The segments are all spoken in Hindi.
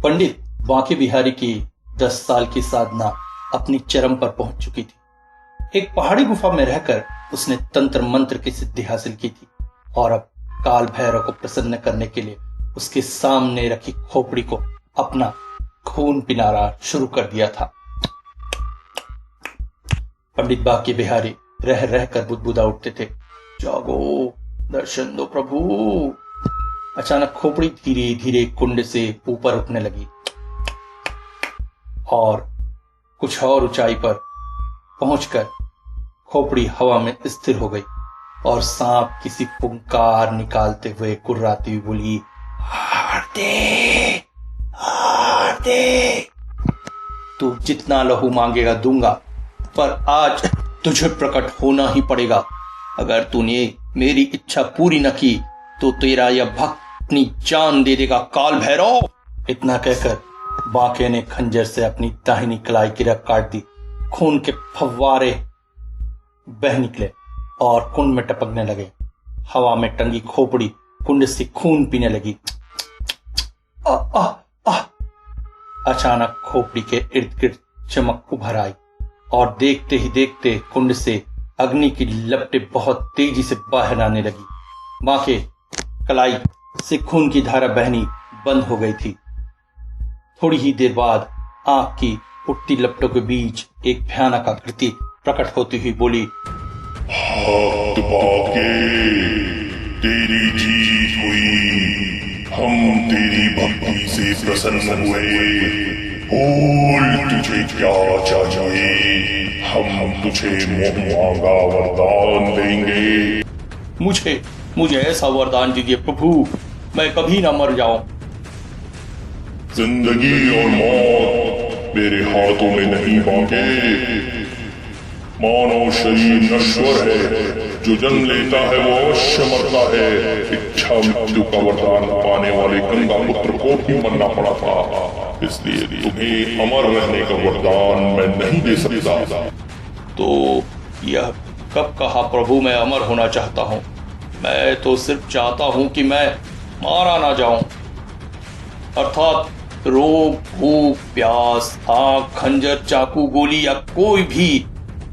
पंडित बांके बिहारी की 10 साल की साधना अपनी चरम पर पहुंच चुकी थी। एक पहाड़ी गुफा में रहकर उसने तंत्र मंत्र की सिद्धि हासिल की थी और अब काल भैरव को प्रसन्न करने के लिए उसके सामने रखी खोपड़ी को अपना खून पिनारा शुरू कर दिया था। पंडित बांके बिहारी रह रहकर बुदबुदा उठते थे, जागो, दर्शन दो प्रभु। अचानक खोपड़ी धीरे धीरे कुंड से ऊपर उठने लगी और कुछ और ऊंचाई पर पहुंचकर खोपड़ी हवा में स्थिर हो गई और सांप किसी फुंकार निकालते हुए कुर्राती हुई बोली, हार दे, हार दे। तू जितना लहू मांगेगा दूंगा, पर आज तुझे प्रकट होना ही पड़ेगा। अगर तूने मेरी इच्छा पूरी न की तो तेरा यह भक्त अपनी जान दे देगा, काल भैरव। इतना कहकर बांके ने खंजर से अपनी दाहिनी कलाई की रग काट दी। खून के फव्वारे बह निकले और कुंड में टपकने लगे। हवा में टंगी खोपड़ी कुंड से खून पीने लगी। आ, आ, आ। अचानक खोपड़ी के इर्द गिर्द चमक उभर आई और देखते ही देखते कुंड से अग्नि की लपटें बहुत तेजी से बाहर आने लगी। बांके कलाई से खून की धारा बहनी बंद हो गई थी। थोड़ी ही देर बाद आंख की उठती लपटों के बीच एक भयानक आकृति प्रकट होती हुई बोली, भक्त बांके, तेरी जीत हुई। हम तेरी भक्ति से प्रसन्न हुए। बोल, तुझे क्या चाहिए? हम तुझे मोह मांगा वरदान देंगे। मुझे ऐसा वरदान दीजिए प्रभु, मैं कभी ना मर जाऊं। जिंदगी और मौत मेरे हाथों में नहीं बांके। मानव शरीर नश्वर है, जो जन्म लेता है वो अवश्य मरता है। इच्छा मृत्यु का वरदान पाने वाले गंगा पुत्र को भी मरना पड़ा था, इसलिए तुम्हें अमर रहने का वरदान मैं नहीं दे सकता। तो यह कब कहा प्रभु मैं अमर होना चाहता हूँ? मैं तो सिर्फ चाहता हूँ कि मैं मारा ना जाऊं, अर्थात रोग, भूख, प्यास, आग, खंजर, चाकू, गोली या कोई भी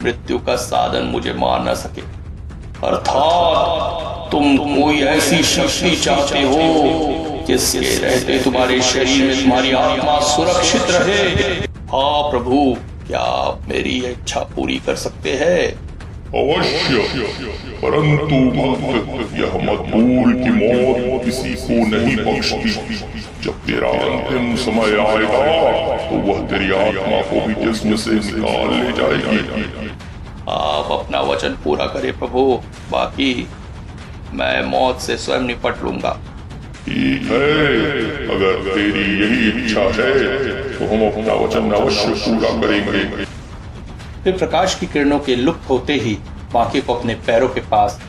मृत्यु का साधन मुझे मार न सके। अर्थात तुम कोई ऐसी शक्ति चाहते हो जिसके रहते तुम्हारे शरीर में तुम्हारी आत्मा सुरक्षित रहे। हाँ प्रभु, क्या आप मेरी इच्छा पूरी कर सकते हैं? अवश्य, परंतु भक्त यह मत भूल कि मौत किसी को नहीं बख्शती। जब तेरा अंतिम समय आएगा तो वह तेरी आत्मा को भी जिस्म से निकाल ले जाएगी। आप अपना वचन पूरा करें प्रभु, बाकी मैं मौत से स्वयं निपट लूंगा। ठीक है, अगर तेरी यही इच्छा है तो हम अपना वचन अवश्य पूरा करेंगे। फिर प्रकाश की किरणों के लुप्त होते ही बांके को अपने पैरों के पास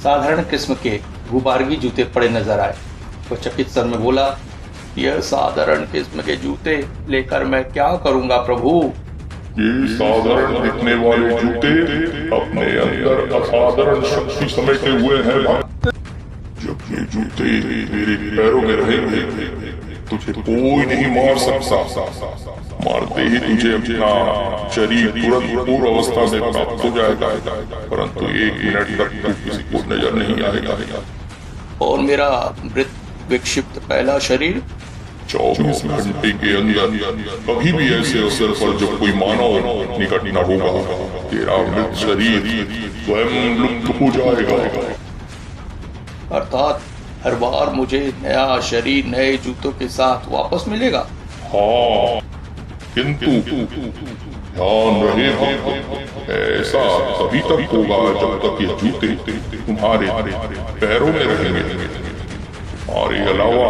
साधारण किस्म के गुबारगी जूते पड़े नजर आए। वो चकित स्वर में बोला, यह साधारण किस्म के जूते लेकर मैं क्या करूंगा प्रभु? ये साधारण दिखने वाले जूते अपने अंदर असाधारण शक्ति समेटे हुए हैं भक्त। जब ये जूते मेरे पैरों में रहेंगे तुझे कोई नहीं मार सकता। मारते ही तुझे अपना शरीर तुरंत पूर्व अवस्था में प्राप्त हो जाएगा, परंतु 1 मिनट तक तू किसी को नजर नहीं आएगा। और मेरा मृत विक्षिप्त पहला शरीर 24 घंटे के अंदर कभी भी ऐसे अवसर पर जब कोई मानव निकट न होगा, तेरा मृत शरीर स्वयं लुप्त हो जाएगा। अर्थात हर बार मुझे नया शरीर नए जूतों के साथ वापस मिलेगा? हाँ, किंतु ध्यान रहे भक्त, ऐसा तभी तक होगा जब तक ये जूते तुम्हारे पैरों में रहेंगे। और ये अलावा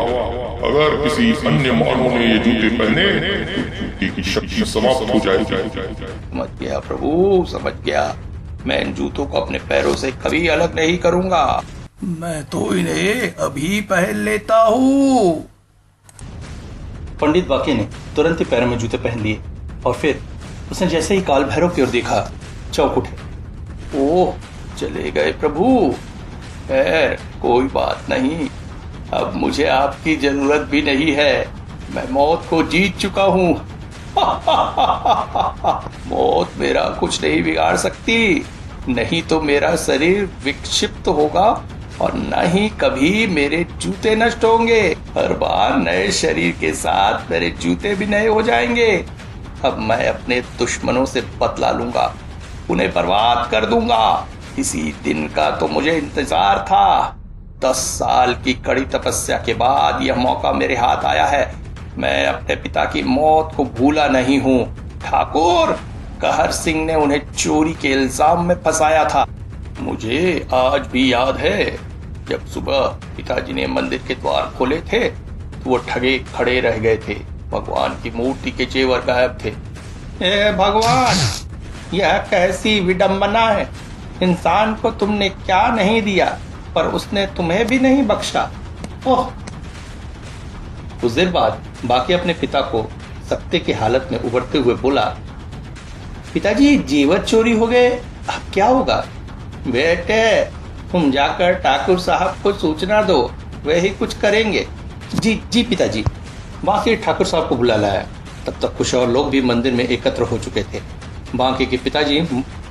अगर किसी अन्य मानव ने ये जूते पहने तो जूते की शक्ति समाप्त हो जाएगी। समझ गया प्रभु, समझ गया। मैं इन जूतों को अपने पैरों से कभी अलग नहीं करूंगा। मैं तो इन्हें अभी पहन लेता हूँ। पंडित बांके ने तुरंत ही पैरों में जूते पहन लिए और फिर उसने जैसे ही काल भैरव की ओर देखा, चौंक उठे। ओह, चले गए प्रभु। खैर कोई बात नहीं, अब मुझे आपकी जरूरत भी नहीं है। मैं मौत को जीत चुका हूं। मौत मेरा कुछ नहीं बिगाड़ सकती। नहीं तो मेरा शरीर विक्षिप्त होगा और न ही कभी मेरे जूते नष्ट होंगे। हर बार नए शरीर के साथ मेरे जूते भी नए हो जाएंगे। अब मैं अपने दुश्मनों से बदला लूंगा, उन्हें बर्बाद कर दूंगा। इसी दिन का तो मुझे इंतजार था। 10 साल की कड़ी तपस्या के बाद यह मौका मेरे हाथ आया है। मैं अपने पिता की मौत को भूला नहीं हूँ। ठाकुर, कहर सिंह ने उन्हें चोरी के इल्जाम में फंसाया था। मुझे आज भी याद है, जब सुबह पिताजी ने मंदिर के द्वार खोले थे तो वो ठगे खड़े रह गए थे। भगवान की मूर्ति के जेवर गायब थे। हे भगवान, यह कैसी विडंबना है। इंसान को तुमने क्या नहीं दिया, पर उसने तुम्हें भी नहीं बख्शा। ओह। कुछ देर बाद बाकी अपने पिता को सत्ते की हालत में उभरते हुए बोला, पिताजी जेवर चोरी हो गए, अब क्या होगा? बेटे, तुम जाकर ठाकुर साहब को सूचना दो, वे ही कुछ करेंगे। जी जी पिताजी। बाकी ठाकुर साहब को बुला लाया। तब तक कुछ और लोग भी मंदिर में एकत्र हो चुके थे। बांके के पिताजी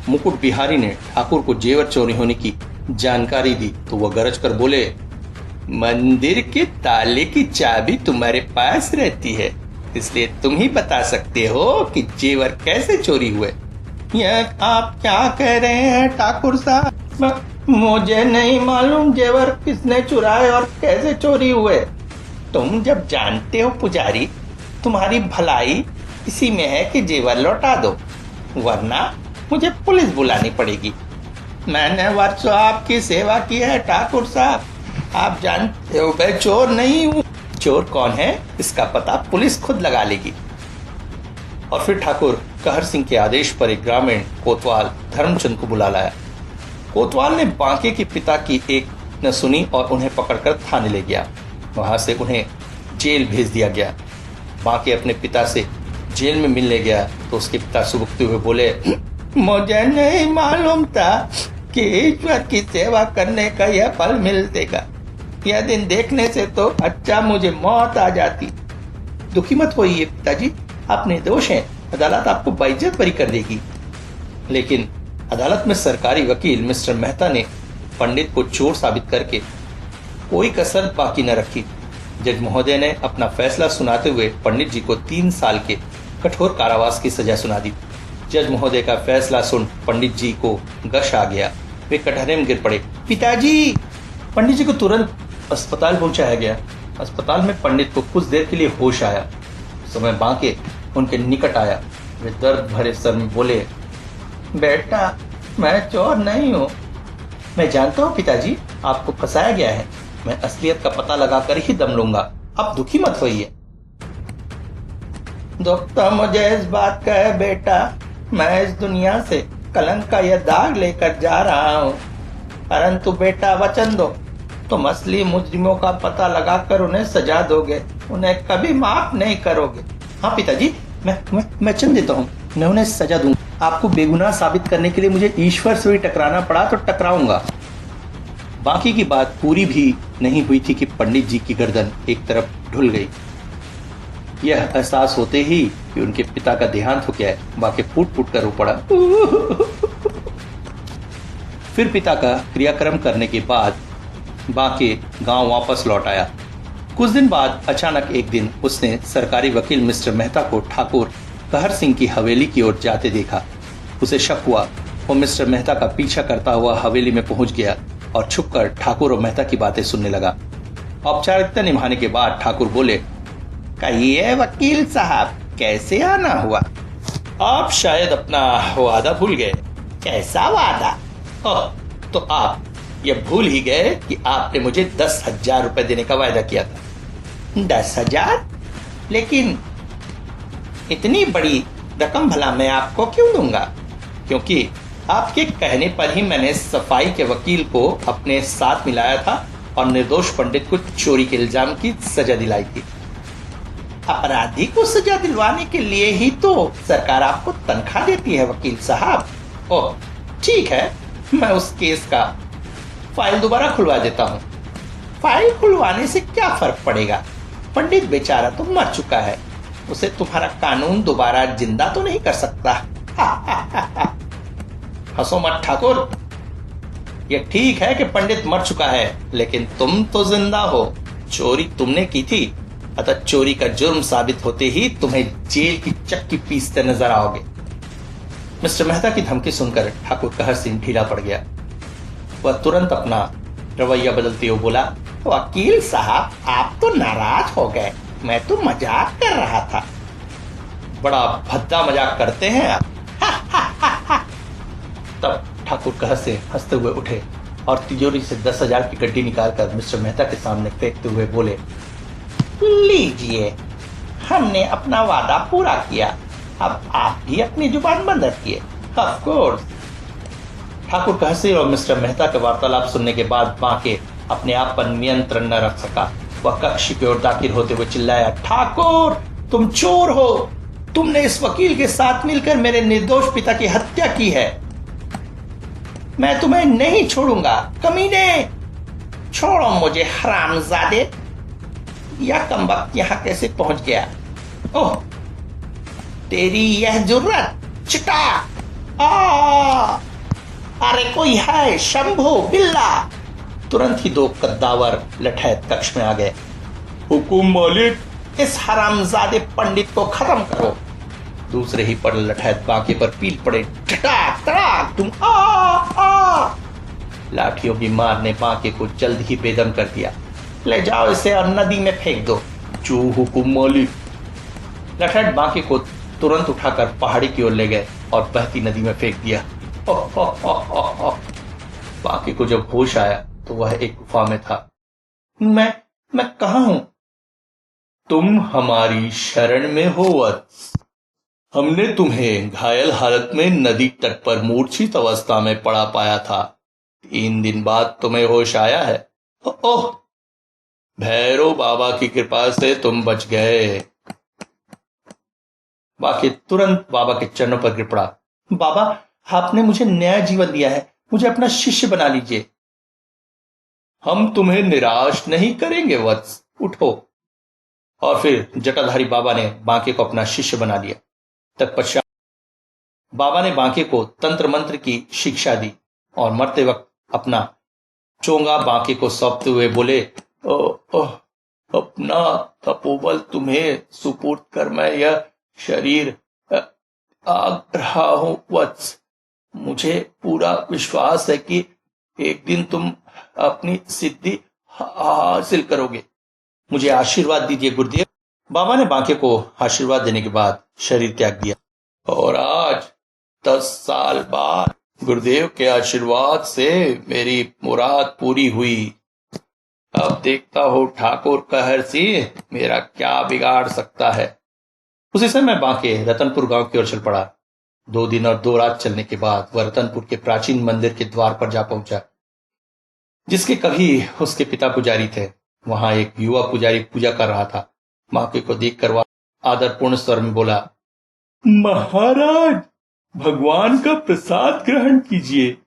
मुकुट बिहारी ने ठाकुर को जेवर चोरी होने की जानकारी दी तो वह गरज कर बोले, मंदिर के ताले की चाबी तुम्हारे पास रहती है, इसलिए तुम ही बता सकते हो कि जेवर कैसे चोरी हुए। यह आप क्या कह रहे हैं ठाकुर साहब? मुझे नहीं मालूम जेवर किसने चुराए और कैसे चोरी हुए। तुम जब जानते हो पुजारी, तुम्हारी भलाई इसी में है कि जेवर लौटा दो, वरना मुझे पुलिस बुलानी पड़ेगी। मैंने वर्षों आपकी सेवा की है ठाकुर साहब, आप जानते हो मैं चोर नहीं हूँ। चोर कौन है इसका पता पुलिस खुद लगा लेगी। और फिर ठाकुर कहर सिंह के आदेश पर एक ग्रामीण कोतवाल धर्मचंद को बुला लाया। कोतवाल ने बांके के पिता की एक न सुनी और उन्हें पकड़कर थाने ले गया। वहां से उन्हें जेल भेज दिया गया। बांके अपने पिता से जेल में मिलने गया तो उसके पिता सुबकते हुए बोले, मुझे नहीं मालूम था कि ईश्वर की सेवा करने का यह फल मिल देगा। यह दिन देखने से तो अच्छा मुझे मौत आ जाती। दुखी मत होइए पिताजी, आप निर्दोष हैं, अदालत आपको बाइज्जत बरी कर देगी। लेकिन अदालत में सरकारी वकील मिस्टर मेहता ने पंडित को चोर साबित करके कोई कसर बाकी न रखी। जज महोदय ने अपना फैसला सुनाते हुए पंडित जी को 3 साल के कठोर कारावास की सजा सुना दी। जज महोदय का फैसला सुन पंडित जी को गश आ गया। वे कटहरे में गिर पड़े। पिताजी! पंडित जी को तुरंत अस्पताल पहुंचाया गया। अस्पताल में पंडित को कुछ देर के लिए होश आया। समय बांके उनके निकट आया। वे दर्द भरे स्वर में बोले, बेटा, मैं चोर नहीं हूँ। मैं जानता हूँ पिताजी, आपको फंसाया गया है। मैं असलियत का पता लगाकर ही दम लूंगा। आप दुखी मत होइए। दुख तो मुझे इस बात का है बेटा, मैं इस दुनिया से कलंक का यह दाग लेकर जा रहा हूँ। परंतु बेटा, वचन दो, तुम असली मुजरिमों का पता लगाकर उन्हें सजा दोगे, उन्हें कभी माफ नहीं करोगे। हाँ पिताजी, मैं वचन देता हूँ, मैं उन्हें सजा दूंगा। आपको बेगुनाह साबित करने के लिए मुझे ईश्वर से भी टकराना पड़ा तो टकराऊंगा। बाकी की बात पूरी भी नहीं हुई थी कि पंडित जी की गर्दन एक तरफ ढुल गई। यह एहसास होते ही कि उनके पिता का देहांत हो गया है, बाकी फूट फूट कर रो पड़ा। फिर पिता का क्रियाक्रम करने के बाद बाके गांव वापस लौट आया। कुछ दिन बाद अचानक एक दिन उसने सरकारी वकील मिस्टर मेहता को ठाकुर कहर सिंह की हवेली की ओर जाते देखा। उसे शक हुआ। वो मिस्टर मेहता का पीछा करता हुआ हवेली में पहुंच गया और छुपकर ठाकुर और मेहता की बातें सुनने लगा। औपचारिकता निभाने के बाद ठाकुर बोले, कहिए वकील साहब, कैसे आना हुआ? आप शायद अपना वादा भूल गए। कैसा वादा? ओह, तो आप यह भूल ही गए कि आपने मुझे 10,000 रुपए देने का वायदा किया था। 10,000? लेकिन इतनी बड़ी रकम भला मैं आपको क्यों दूंगा? क्योंकि आपके कहने पर ही मैंने सफाई के वकील को अपने साथ मिलाया था और निर्दोष पंडित को चोरी के इल्जाम की सजा दिलाई थी। अपराधी को सजा दिलवाने के लिए ही तो सरकार आपको तनख्वाह देती है वकील साहब। ओह, ठीक है, मैं उस केस का फाइल दोबारा खुलवा देता हूँ। फाइल खुलवाने से क्या फर्क पड़ेगा? पंडित बेचारा तो मर चुका है, उसे तुम्हारा कानून दोबारा जिंदा तो नहीं कर सकता। हंसो मत ठाकुर, ये ठीक है कि पंडित मर चुका है, लेकिन तुम तो जिंदा हो। चोरी तुमने की थी, अतः चोरी का जुर्म साबित होते ही तुम्हें जेल की चक्की पीसते नजर आओगे। मिस्टर मेहता की धमकी सुनकर ठाकुर कहर सिंह ढीला पड़ गया। वह तुरंत अपना रवैया बदलते हुए बोला, वकील साहब आप तो नाराज हो गए, मैं तो मजाक कर रहा था। बड़ा भद्दा मजाक करते हैं आप। तब ठाकुर कहर सिंह हंसते हुए उठे और तिजोरी से 10,000 की गड्डी निकालकर मिस्टर मेहता के सामने फेंकते हुए बोले, लीजिए, हमने अपना वादा पूरा किया, अब आप भी अपनी जुबान बंद रखिए। Of course. ठाकुर कहर सिंह और मिस्टर मेहता के वार्तालाप सुनने के बाद बांके अपने आप पर नियंत्रण न रख सका। वह कक्ष की ओर दाखिल होते हुए चिल्लाया, ठाकुर तुम चोर हो, तुमने इस वकील के साथ मिलकर मेरे निर्दोष पिता की हत्या की है। मैं तुम्हें नहीं छोड़ूंगा, कमीने, छोड़ो मुझे हरामजादे। यह कमबख्त यहाँ कैसे पहुंच गया? ओह, तेरी यह जुर्रत, चिटा! अरे कोई है, शंभू, बिल्ला! तुरंत ही 2 कद्दावर लठैत कक्ष में आ गए। हुकुम मालिक, इस हरामजादे पंडित को खत्म करो। दूसरे ही पड़ लठैत बांके पर पील पड़े, ठटाक तड़ाक, तुम आ! लाठियों की मार ने बांके को जल्द ही बेदम कर दिया। ले जाओ इसे और नदी में फेंक दो। जो हुकुम मालिक। लठैत बांके को तुरंत उठाकर पहाड़ी की ओर ले गए और बहती नदी में फेंक दिया। बांके को जब होश आया तो वह एक गुफा में था। मैं कहां हूं? तुम हमारी शरण में हो वत्स। हमने तुम्हें घायल हालत में नदी तट पर मूर्छित अवस्था में पड़ा पाया था। 3 दिन बाद तुम्हें होश आया है। ओह, भैरव बाबा की कृपा से तुम बच गए। बाकी तुरंत बाबा के चरणों पर गिर पड़ा। बाबा, आपने मुझे नया जीवन दिया है, मुझे अपना शिष्य बना लीजिए। हम तुम्हें निराश नहीं करेंगे वत्स, उठो। और फिर जटाधारी बाबा ने बांके को अपना शिष्य बना लिया। तत्पश्चात बाबा ने बांके को तंत्र मंत्र की शिक्षा दी और मरते वक्त अपना चोंगा बांके को सौंपते हुए बोले, अपना तपोबल तुम्हें सुपुर्द कर मैं यह शरीर आग रहा हूं वत्स। मुझे पूरा विश्वास है कि एक दिन तुम अपनी सिद्धि हासिल करोगे। मुझे आशीर्वाद दीजिए गुरुदेव। बाबा ने बांके को आशीर्वाद देने के बाद शरीर त्याग दिया। और आज 10 साल बाद गुरुदेव के आशीर्वाद से मेरी मुराद पूरी हुई। अब देखता हो ठाकुर कहर सिंह मेरा क्या बिगाड़ सकता है। उसी समय बांके रतनपुर गांव की ओर चल पड़ा। 2 दिन और 2 रात चलने के बाद वह रतनपुर के प्राचीन मंदिर के द्वार पर जा पहुंचा, जिसके कभी उसके पिता पुजारी थे। वहां एक युवा पुजारी पूजा कर रहा था। बांके को देखकर वह आदरपूर्ण स्वर में बोला, महाराज, भगवान का प्रसाद ग्रहण कीजिए।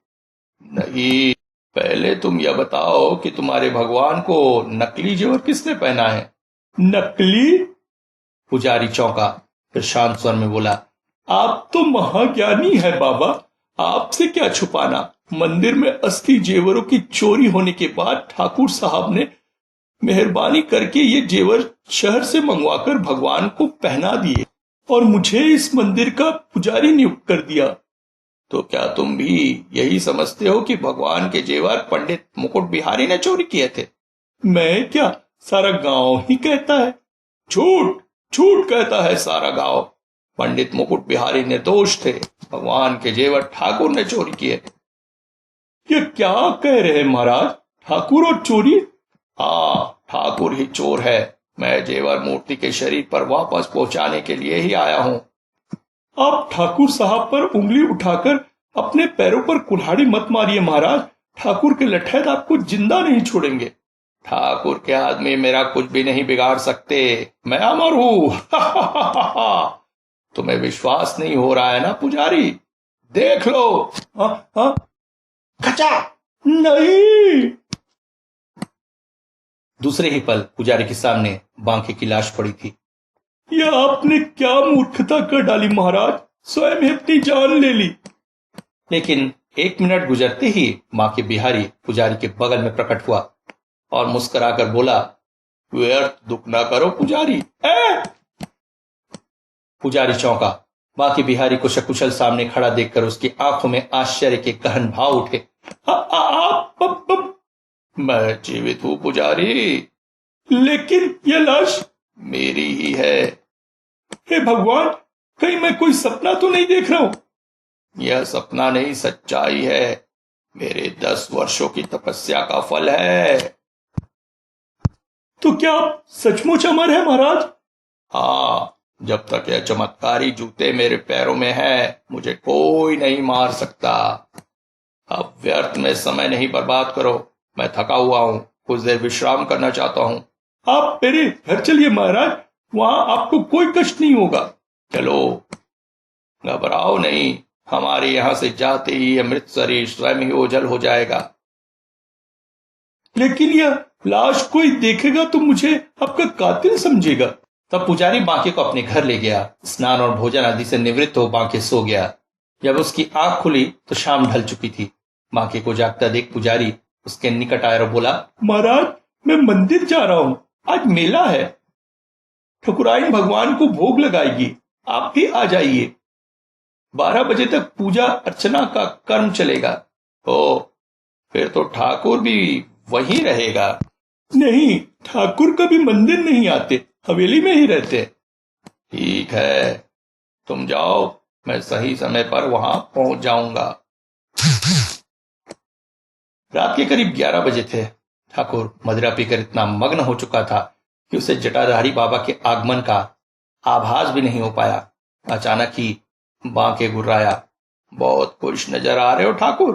नहीं, पहले तुम यह बताओ कि तुम्हारे भगवान को नकली जेवर किसने पहना है? नकली? पुजारी चौंका, फिर शांत स्वर में बोला, आप तो महाज्ञानी है बाबा, आपसे क्या छुपाना। मंदिर में असली जेवरों की चोरी होने के बाद ठाकुर साहब ने मेहरबानी करके ये जेवर शहर से मंगवाकर भगवान को पहना दिए और मुझे इस मंदिर का पुजारी नियुक्त कर दिया। तो क्या तुम भी यही समझते हो कि भगवान के जेवर पंडित मुकुट बिहारी ने चोरी किए थे? मैं क्या, सारा गांव ही कहता है। झूठ झूठ कहता है सारा गांव। पंडित मुकुट बिहारी निर्दोष थे, भगवान के जेवर ठाकुर ने चोरी किए। ये क्या कह रहे हैं महाराज, ठाकुर और चोरी? हाँ, ठाकुर ही चोर है। मैं जेवर मूर्ति के शरीर पर वापस पहुंचाने के लिए ही आया हूं। आप ठाकुर साहब पर उंगली उठाकर अपने पैरों पर कुल्हाड़ी मत मारिए महाराज, ठाकुर के लठैत आपको जिंदा नहीं छोड़ेंगे। ठाकुर के आदमी मेरा कुछ भी नहीं बिगाड़ सकते, मैं अमर हूं। तुम्हें विश्वास नहीं हो रहा है ना पुजारी? देख लो। खचा नहीं। दूसरे ही पल पुजारी के सामने बांके की लाश पड़ी थी। यह आपने क्या मूर्खता कर डाली महाराज, स्वयं ही अपनी जान ले ली। लेकिन 1 मिनट गुजरते ही बांके बिहारी पुजारी के बगल में प्रकट हुआ और मुस्कुराकर बोला, व्यर्थ दुख ना करो पुजारी। पुजारी चौंका। बांके बिहारी को सकुशल सामने खड़ा देखकर उसकी आंखों में आश्चर्य के गहन भाव उठे। आप मैं जीवित हूं पुजारी, लेकिन यह लाश मेरी ही है। हे भगवान, कहीं मैं कोई सपना तो नहीं देख रहा हूं? यह सपना नहीं, सच्चाई है। मेरे 10 वर्षों की तपस्या का फल है। तो क्या आप सचमुच अमर है महाराज? हाँ, जब तक यह चमत्कारी जूते मेरे पैरों में है, मुझे कोई नहीं मार सकता। अब व्यर्थ में समय नहीं बर्बाद करो, मैं थका हुआ हूं, कुछ देर विश्राम करना चाहता हूं। आप मेरे घर चलिए महाराज, वहां आपको कोई कष्ट नहीं होगा। चलो, घबराओ नहीं, हमारे यहां से जाते ही यह मृत शरीर स्वयं ही ओझल हो जाएगा। लेकिन यह लाश कोई देखेगा तो मुझे आपका कातिल समझेगा। तब पुजारी बांके को अपने घर ले गया। स्नान और भोजन आदि से निवृत्त हो बांके सो गया। जब उसकी आंख खुली तो शाम ढल चुकी थी। बांके को जागता देख पुजारी उसके निकट आया और बोला, महाराज, मैं मंदिर जा रहा हूं, आज मेला है, ठकुराइन भगवान को भोग लगाएगी, आप भी आ जाइए। 12 बजे तक पूजा अर्चना का कर्म चलेगा। ओ, फिर तो ठाकुर भी वहीं रहेगा। नहीं, ठाकुर कभी मंदिर नहीं आते, हवेली में ही रहते। ठीक है, तुम जाओ, मैं सही समय पर वहां पहुंच जाऊंगा। रात के करीब 11 बजे थे। ठाकुर मदिरा पीकर इतना मग्न हो चुका था कि उसे जटाधारी बाबा के आगमन का आभास भी नहीं हो पाया। अचानक ही बांके गुर्राया, बहुत खुश नजर आ रहे हो ठाकुर।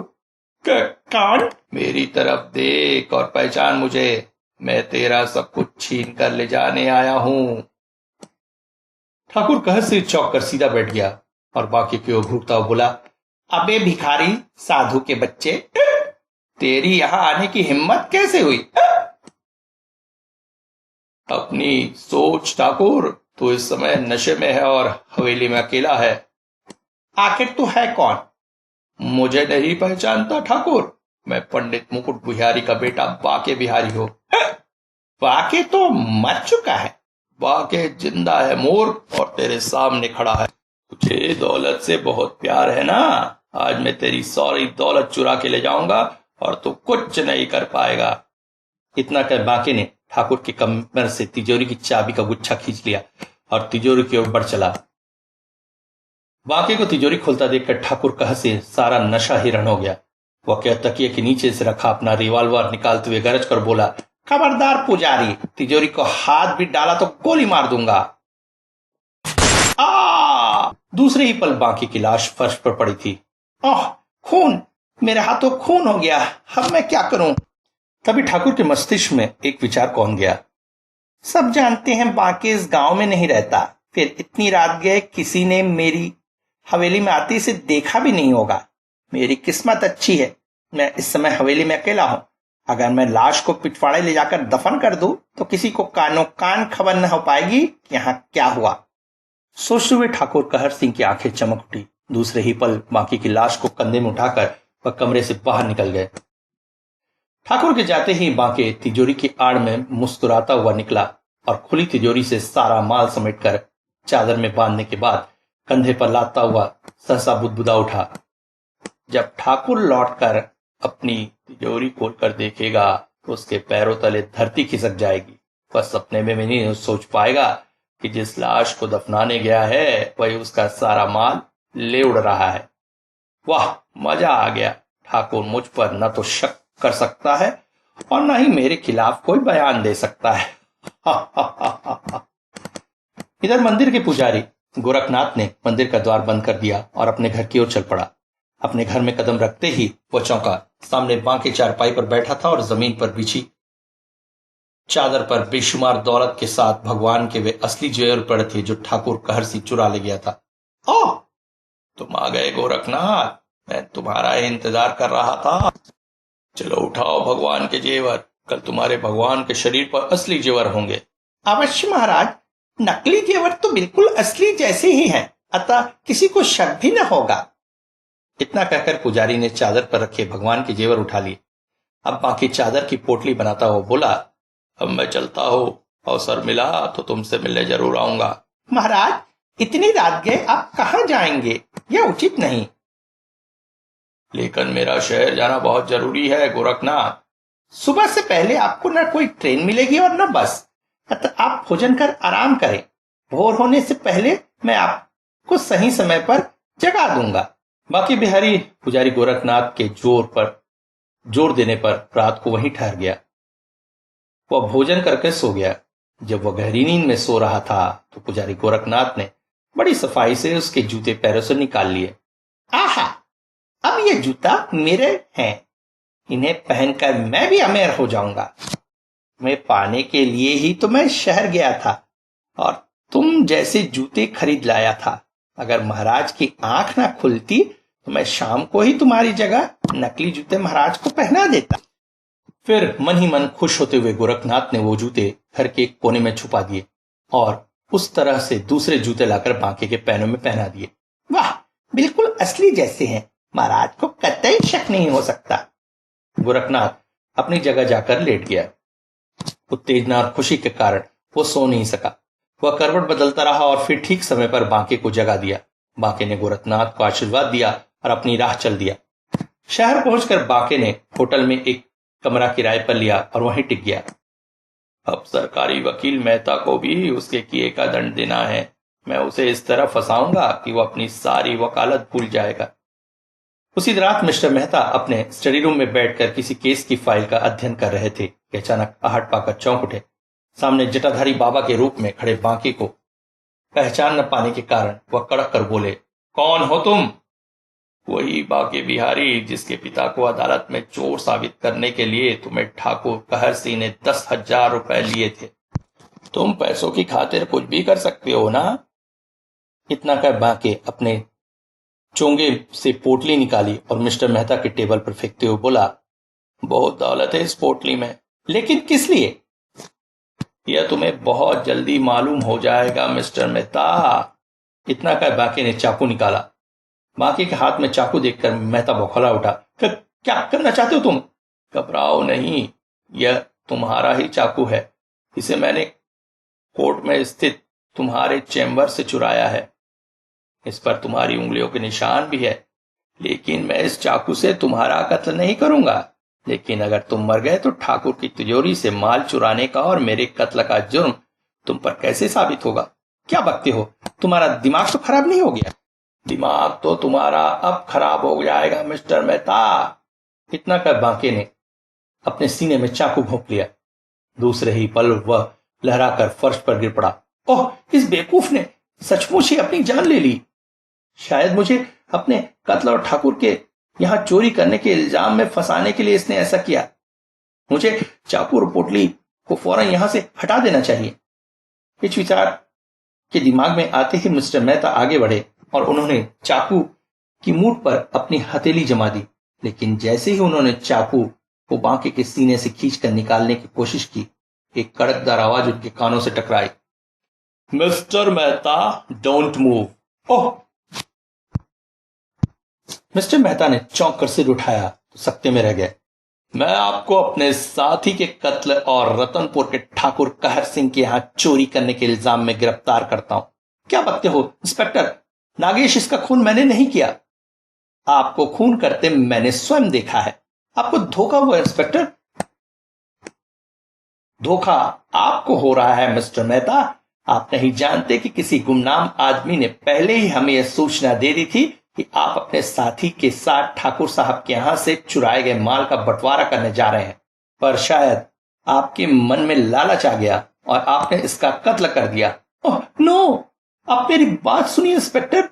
कौन? मेरी तरफ देख और पहचान मुझे, मैं तेरा सब कुछ छीन कर ले जाने आया हूं। ठाकुर कह से चौंक कर सीधा बैठ गया और बांके की ओर घूरता हुआ बोला, अबे भिखारी साधु के बच्चे, तेरी यहां आने की हिम्मत कैसे हुई? अपनी सोच ठाकुर, तू इस समय नशे में है और हवेली में अकेला है। आखिर तू है कौन? मुझे नहीं पहचानता ठाकुर, मैं पंडित मुकुट बिहारी का बेटा बांके बिहारी हूं। बांके तो मर चुका है। बांके जिंदा है मूर्ख, और तेरे सामने खड़ा है। तुझे दौलत से बहुत प्यार है ना? आज मैं तेरी सारी दौलत चुरा के ले जाऊंगा और तू कुछ नहीं कर पाएगा। इतना कर बांके ने ठाकुर के कमर से तिजोरी की चाबी का गुच्छा खींच लिया और तिजोरी की ओर बढ़ चला। बांके को तिजोरी खोलता देखकर ठाकुर कह से सारा नशा हिरण हो गया। वह क्या तकिए के नीचे से रखा अपना रिवॉल्वर निकालते हुए गरज कर बोला, खबरदार पुजारी, तिजोरी को हाथ भी डाला तो गोली मार दूंगा। दूसरे ही पल बांके की लाश फर्श पर पड़ी थी। ओह, खून, मेरे हाथों खून हो गया, अब मैं क्या करूं? तभी ठाकुर के मस्तिष्क में एक विचार कौन गया। सब जानते हैं बांके इस गांव में नहीं रहता, फिर इतनी रात गए किसी ने मेरी हवेली में आते से देखा भी नहीं होगा। मेरी किस्मत अच्छी है, मैं इस समय हवेली में अकेला हूं। अगर मैं लाश को पिटवाड़े ले जाकर दफन कर दूं तो किसी को कानो कान खबर न हो पाएगी कि यहां क्या हुआ। सोचते हुए ठाकुर कहर सिंह की आंखें चमक उठी। दूसरे ही पल बांके की लाश को कंधे में उठाकर वह कमरे से बाहर निकल गए। ठाकुर के जाते ही बांके तिजोरी की आड़ में मुस्कुराता हुआ निकला और खुली तिजोरी से सारा माल समेटकर चादर में बांधने के बाद कंधे पर लादता हुआ सहसा बुदबुदा उठा। जब ठाकुर लौटकर अपनी तिजोरी खोलकर देखेगा तो उसके पैरों तले धरती खिसक जाएगी। वह सपने में भी नहीं सोच पाएगा कि जिस लाश को दफनाने गया है वही उसका सारा माल ले उड़ रहा है। वाह, मजा आ गया। ठाकुर मुझ पर न तो शक कर सकता है और न ही मेरे खिलाफ कोई बयान दे सकता है। इधर मंदिर के पुजारी गोरखनाथ ने मंदिर का द्वार बंद कर दिया और अपने घर की ओर चल पड़ा। अपने घर में कदम रखते ही वह चौंका। सामने बांके चारपाई पर बैठा था और जमीन पर बिछी चादर पर बेशुमार दौलत के साथ भगवान के वे असली जेवर पड़े थे जो ठाकुर कहर सिंह चुरा ले गया था। ओह, तुम आ गए गोरखनाथ, मैं तुम्हारा इंतजार कर रहा था। चलो उठाओ भगवान के जेवर, कल तुम्हारे भगवान के शरीर पर असली जेवर होंगे। अवश्य महाराज, नकली जेवर तो बिल्कुल असली जैसे ही हैं, अतः किसी को शक भी न होगा। इतना कहकर पुजारी ने चादर पर रखे भगवान के जेवर उठा लिए। अब बाकी चादर की पोटली बनाता हुआ बोला, अब मैं चलता हूं, अवसर मिला तो तुमसे मिलने जरूर आऊंगा। महाराज, इतनी रात गए आप कहां जाएंगे, यह उचित नहीं। लेकिन मेरा शहर जाना बहुत जरूरी है गोरखनाथ। सुबह से पहले आपको न कोई ट्रेन मिलेगी और न बस, अतः आप भोजन कर आराम करें। भोर होने से पहले मैं आपको सही समय पर जगा दूंगा। बाकी बिहारी पुजारी गोरखनाथ के जोर देने पर रात को वहीं ठहर गया। वह भोजन करके सो गया। जब वह गहरी नींद में सो रहा था तो पुजारी गोरखनाथ ने बड़ी सफाई से उसके जूते पैरों से निकाल लिए। आहा, अब ये जूता मेरे हैं, इन्हें पहनकर मैं भी अमीर हो जाऊंगा। मैं पाने के लिए ही तो मैं शहर गया था और तुम जैसे जूते खरीद लाया था। अगर महाराज की आंख ना खुलती तो मैं शाम को ही तुम्हारी जगह नकली जूते महाराज को पहना देता। फिर मन ही मन खुश होते हुए गोरखनाथ ने वो जूते घर के एक कोने में छुपा दिए और उस तरह से दूसरे जूते लाकर बांके के पैरों में पहना दिए। वाह, बिल्कुल असली जैसे हैं, महाराज को कतई शक नहीं हो सकता। गोरखनाथ अपनी जगह जाकर लेट गया। उत्तेजना और खुशी के कारण वो सो नहीं सका। वह करवट बदलता रहा और फिर ठीक समय पर बांके को जगा दिया। बांके ने गोरखनाथ को आशीर्वाद दिया और अपनी राह चल दिया। शहर पहुंचकर बांके ने होटल में एक कमरा किराए पर लिया और वहीं टिक गया। अब सरकारी वकील मेहता को भी उसके किए का दंड देना है। मैं उसे इस तरह फंसाऊंगा कि वो अपनी सारी वकालत भूल जाएगा। उसी रात मिस्टर मेहता अपने स्टडी रूम में बैठकर किसी केस की फाइल का अध्ययन कर रहे थे कि अचानक आहट पाकर चौंक उठे। सामने जटाधारी बाबा के रूप में खड़े बांके को पहचान न पाने के कारण वह कड़क कर बोले, कौन हो तुम? वही बांके बिहारी जिसके पिता को अदालत में चोर साबित करने के लिए तुम्हें ठाकुर कहर सिंह ने 10,000 रुपए लिए थे। तुम पैसों की खातिर कुछ भी कर सकते हो ना? इतना कर बांके अपने चोंगे से पोटली निकाली और मिस्टर मेहता के टेबल पर फेंकते हुए बोला, बहुत दौलत है इस पोटली में। लेकिन किस लिए? यह तुम्हें बहुत जल्दी मालूम हो जाएगा मिस्टर मेहता। इतना कर बांके ने चाकू निकाला। बांके के हाथ में चाकू देखकर मेहता बौखला उठा। क्या करना चाहते हो तुम? घबराओ नहीं, यह तुम्हारा ही चाकू है। इसे मैंने कोर्ट में स्थित तुम्हारे चैम्बर से चुराया है। इस पर तुम्हारी उंगलियों के निशान भी है। लेकिन मैं इस चाकू से तुम्हारा कत्ल नहीं करूंगा। लेकिन अगर तुम मर गए तो ठाकुर की तिजोरी से माल चुराने का और मेरे कत्ल का जुर्म तुम पर कैसे साबित होगा? क्या बकते हो? तुम्हारा दिमाग तो खराब नहीं हो गया? दिमाग तो तुम्हारा अब खराब हो जाएगा मिस्टर मेहता। इतना कर बांके ने अपने सीने में चाकू भोंक लिया। दूसरे ही पल वह लहराकर फर्श पर गिर पड़ा। ओह, इस बेवकूफ ने सचमुच ही अपनी जान ले ली। शायद मुझे अपने कत्ल और ठाकुर के यहां चोरी करने के इल्जाम में फंसाने के लिए इसने ऐसा किया। मुझे चाकू और पोटली को फौरन यहां से हटा देना चाहिए। इस विचार के दिमाग में आते ही मिस्टर मेहता आगे बढ़े और उन्होंने चाकू की मूठ पर अपनी हथेली जमा दी। लेकिन जैसे ही उन्होंने चाकू को बांके के सीने से खींचकर निकालने की कोशिश की, एक कड़कदार आवाज उनके कानों से टकराई। Mister Mehta, don't move. Oh! Mister Mehta ने चौंक कर सिर उठाया तो सकते में रह गए। मैं आपको अपने साथी के कत्ल और रतनपुर के ठाकुर कहर सिंह के यहां चोरी करने के इल्जाम में गिरफ्तार करता हूं। क्या बकते हो इंस्पेक्टर? नागेश, इसका खून मैंने नहीं किया। आपको खून करते मैंने स्वयं देखा है। आपको धोखा हुआ इंस्पेक्टर। धोखा आपको हो रहा है मिस्टर मेहता। आप नहीं जानते कि किसी गुमनाम आदमी ने पहले ही हमें यह सूचना दे दी थी कि आप अपने साथी के साथ ठाकुर साहब के यहां से चुराए गए माल का बंटवारा करने जा रहे हैं। पर शायद आपके मन में लालच आ गया और आपने इसका कत्ल कर दिया। Oh no! आप मेरी बात सुनिए inspector.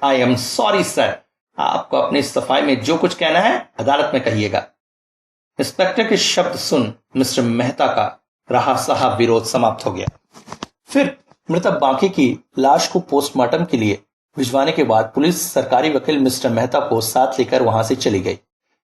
I am sorry sir. आपको अपनी सफाई में जो कुछ कहना है अदालत में कहिएगा। इंस्पेक्टर के शब्द सुन मिस्टर मेहता का रहा सहा विरोध समाप्त हो गया। फिर मृतक बांके की लाश को पोस्टमार्टम के लिए भिजवाने के बाद पुलिस सरकारी वकील मिस्टर मेहता को साथ लेकर वहां से चली गई।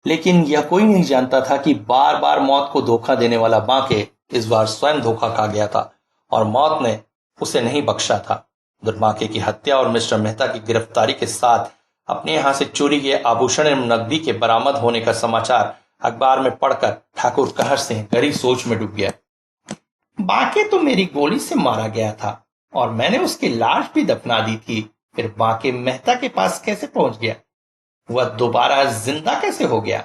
लेकिन यह कोई नहीं जानता था कि बार बार मौत को धोखा देने वाला बांके इस बार स्वयं धोखा खा गया था और मौत ने उसे नहीं बख्शा था। दुर्बांके की हत्या और मिस्टर मेहता की गिरफ्तारी के साथ अपने यहां से चोरी किए आभूषण एवं नकदी के बरामद होने का समाचार अखबार में पढ़कर ठाकुर कहर सिंह गहरी सोच में डूब गया। बांके तो मेरी गोली से मारा गया था और मैंने उसकी लाश भी दफना दी थी, फिर बांके मेहता के पास कैसे पहुंच गया? वह दोबारा जिंदा कैसे हो गया?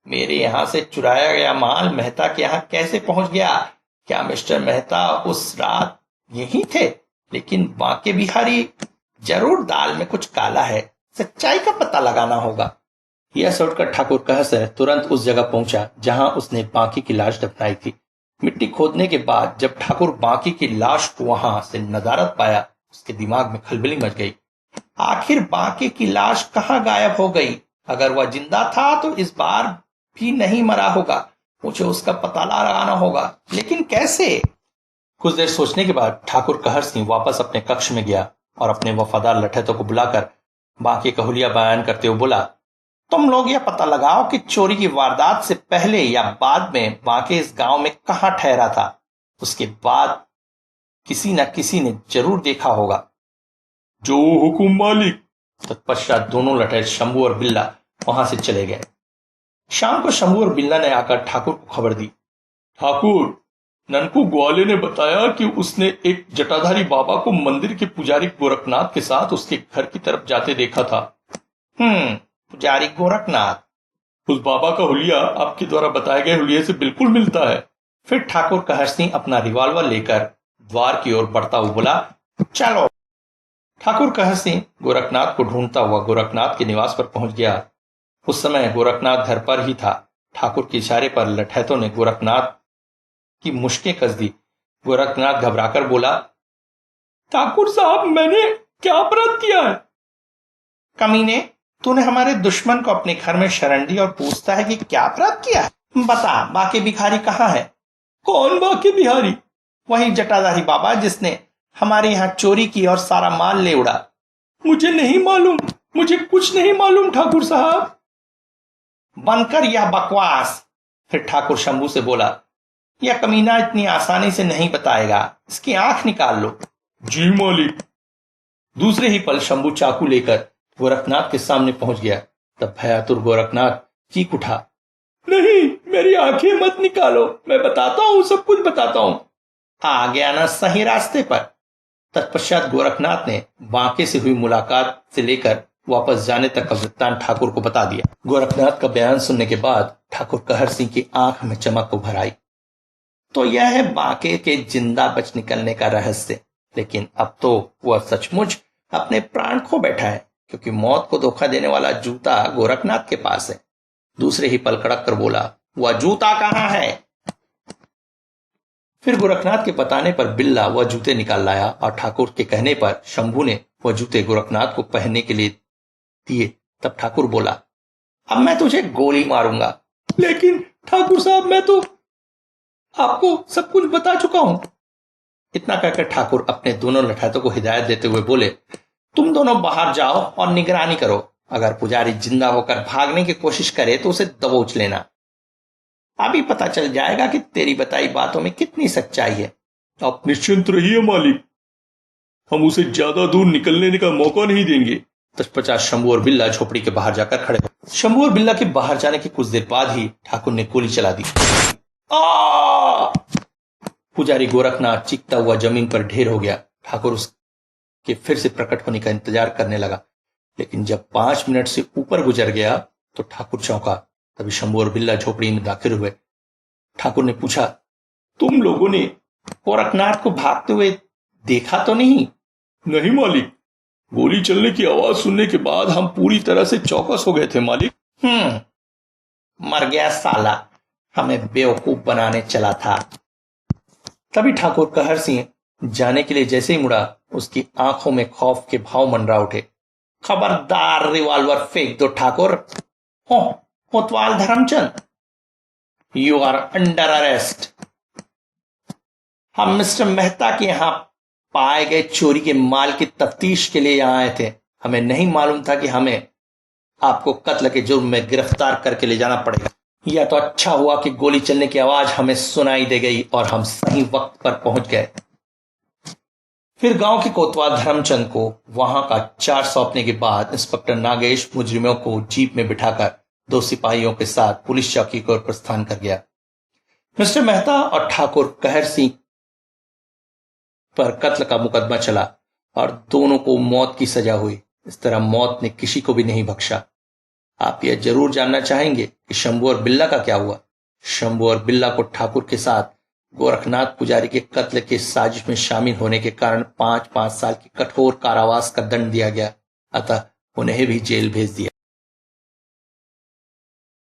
मेरे यहां से चुराया गया माल मेहता के यहां कैसे पहुंच गया? क्या मिस्टर मेहता उस रात यहीं थे? लेकिन बांके बिहारी, जरूर दाल में कुछ काला है, सच्चाई का पता लगाना होगा। यह सोचकर ठाकुर कहर सिंह तुरंत उस जगह पहुंचा जहां उसने बांके की लाश दफनाई थी। मिट्टी खोदने के बाद जब ठाकुर बांके की लाश को वहां से नदारद पाया, उसके दिमाग में खलबली मच गई। आखिर बांके की लाश कहां गायब हो गई? अगर वह जिंदा था तो इस बार भी नहीं मरा होगा, मुझे उसका पता लगाना होगा, लेकिन कैसे? कुछ देर सोचने के बाद ठाकुर कहर सिंह वापस अपने कक्ष में गया और अपने वफादार लठैतों को बुलाकर बांके का हुलिया बयान करते हुए बोला, तुम लोग यह पता लगाओ कि चोरी की वारदात से पहले या बाद में बांके इस गांव में कहां ठहरा था। उसके बाद किसी न किसी ने जरूर देखा होगा। जो हुकुम मालिक। तत्पश्चात दोनों लठैत शंभू और बिल्ला वहां से चले गए। शाम को शंभू और बिल्ला ने आकर ठाकुर को खबर दी। ठाकुर, ननकू ग्वाले ने बताया कि उसने एक जटाधारी बाबा को मंदिर के पुजारी गोरखनाथ के साथ उसके घर की तरफ जाते देखा था। पुजारी गोरखनाथ? उस बाबा का हुलिया आपके द्वारा बताए गए हुलिये से बिल्कुल मिलता है। फिर ठाकुर कहर सिंह अपना रिवॉल्वर लेकर द्वार की ओर बढ़ता हुआ बोला, चलो। ठाकुर कहर सिंह गोरखनाथ को ढूंढता हुआ गोरखनाथ के निवास पर पहुंच गया। उस समय गोरखनाथ घर पर ही था। ठाकुर के इशारे पर लठैतों ने गोरखनाथ की मुश्कें कस दी। गोरखनाथ घबराकर बोला, ठाकुर साहब, मैंने क्या अपराध किया है? कमीने, तूने हमारे दुश्मन को अपने घर में शरण दी और पूछता है कि क्या अपराध किया है? बता, बांके बिहारी कहाँ है? कौन बांके बिहारी? वही जटाधारी बाबा जिसने हमारे यहाँ चोरी की और सारा माल ले उड़ा। मुझे नहीं मालूम, मुझे कुछ नहीं मालूम ठाकुर साहब। बनकर यह बकवास। फिर ठाकुर शंभू से बोला, यह कमीना इतनी आसानी से नहीं बताएगा, इसकी आंख निकाल लो। जी मालिक। दूसरे ही पल शंभू चाकू लेकर गोरखनाथ के सामने पहुंच गया। तब भयातुर गोरखनाथ चीख उठा, नहीं, मेरी आंखें मत निकालो, मैं बताता हूं, सब कुछ बताता हूं। आ गया ना सही रास्ते पर। तत्पश्चात गोरखनाथ ने बांके से हुई मुलाकात से लेकर वापस जाने तक का वृत्तांत ठाकुर को बता दिया। गोरखनाथ का बयान सुनने के बाद ठाकुर कहर सिंह की आंख में चमक उभर आई। तो यह है बांके के जिंदा बच निकलने का रहस्य। लेकिन अब तो वह सचमुच अपने प्राण खो बैठा है, क्योंकि मौत को धोखा देने वाला जूता गोरखनाथ के पास है। दूसरे ही पल कड़क कर बोला, वह जूता कहाँ है? फिर गोरखनाथ के बताने पर बिल्ला वह जूते निकाल लाया और ठाकुर के कहने पर शंभू ने वह जूते गोरखनाथ को पहनने के लिए दिए। तब ठाकुर बोला, अब मैं तुझे गोली मारूंगा। लेकिन ठाकुर साहब, मैं तो आपको सब कुछ बता चुका हूं। इतना कहकर ठाकुर अपने दोनों लठैतों को हिदायत देते हुए बोले, तुम दोनों बाहर जाओ और निगरानी करो। अगर पुजारी जिंदा होकर भागने की कोशिश करे तो उसे दबोच लेना। अभी पता चल जाएगा कि तेरी बताई बातों में कितनी सच्चाई है। आप निश्चिंत रहिए मालिक, हम उसे ज्यादा दूर निकलने का मौका नहीं देंगे। तत्पश्चात शंभू और बिल्ला झोपड़ी के बाहर जाकर खड़े हो। शंभू और बिल्ला के बाहर जाने के कुछ देर बाद ही ठाकुर ने गोली चला दी। पुजारी गोरखनाथ चीखता हुआ जमीन पर ढेर हो गया। ठाकुर उसके फिर से प्रकट होने का इंतजार करने लगा, लेकिन जब 5 मिनट से ऊपर गुजर गया तो ठाकुर चौंका। तभी शंभू और बिल्ला झोपड़ी में दाखिल हुए। ठाकुर ने पूछा, तुम लोगों ने गोरखनाथ को भागते हुए देखा तो नहीं? नहीं मालिक, गोली चलने की आवाज सुनने के बाद हम पूरी तरह से चौकस हो गए थे मालिक। मर गया साला, हमें बेवकूफ बनाने चला था। तभी ठाकुर कहर सिंह जाने के लिए जैसे ही मुड़ा, उसकी आंखों में खौफ के भाव मंडरा उठे। खबरदार, रिवॉल्वर फेंक दो ठाकुर। कोतवाल Dharmchand, you are under arrest. हम मिस्टर मेहता के यहां पाए गए चोरी के माल की तफ्तीश के लिए यहां आए थे। हमें नहीं मालूम था कि हमें आपको कत्ल के जुर्म में गिरफ्तार करके ले जाना पड़ेगा। यह तो अच्छा हुआ कि गोली चलने की आवाज हमें सुनाई दे गई और हम सही वक्त पर पहुंच गए। फिर गांव के कोतवाल धर्मचंद को वहां का चार्ज सौंपने के बाद इंस्पेक्टर नागेश मुजरिमों को जीप में बिठाकर 2 सिपाहियों के साथ पुलिस चौकी की ओर प्रस्थान कर गया। मिस्टर मेहता और ठाकुर कहर सिंह पर कत्ल का मुकदमा चला और दोनों को मौत की सजा हुई। इस तरह मौत ने किसी को भी नहीं बख्शा। आप यह जरूर जानना चाहेंगे कि शंभू और बिल्ला का क्या हुआ। शंभू और बिल्ला को ठाकुर के साथ गोरखनाथ पुजारी के कत्ल के साजिश में शामिल होने के कारण 5-5 साल की कठोर कारावास का दंड दिया गया, अतः उन्हें भी जेल भेज दिया।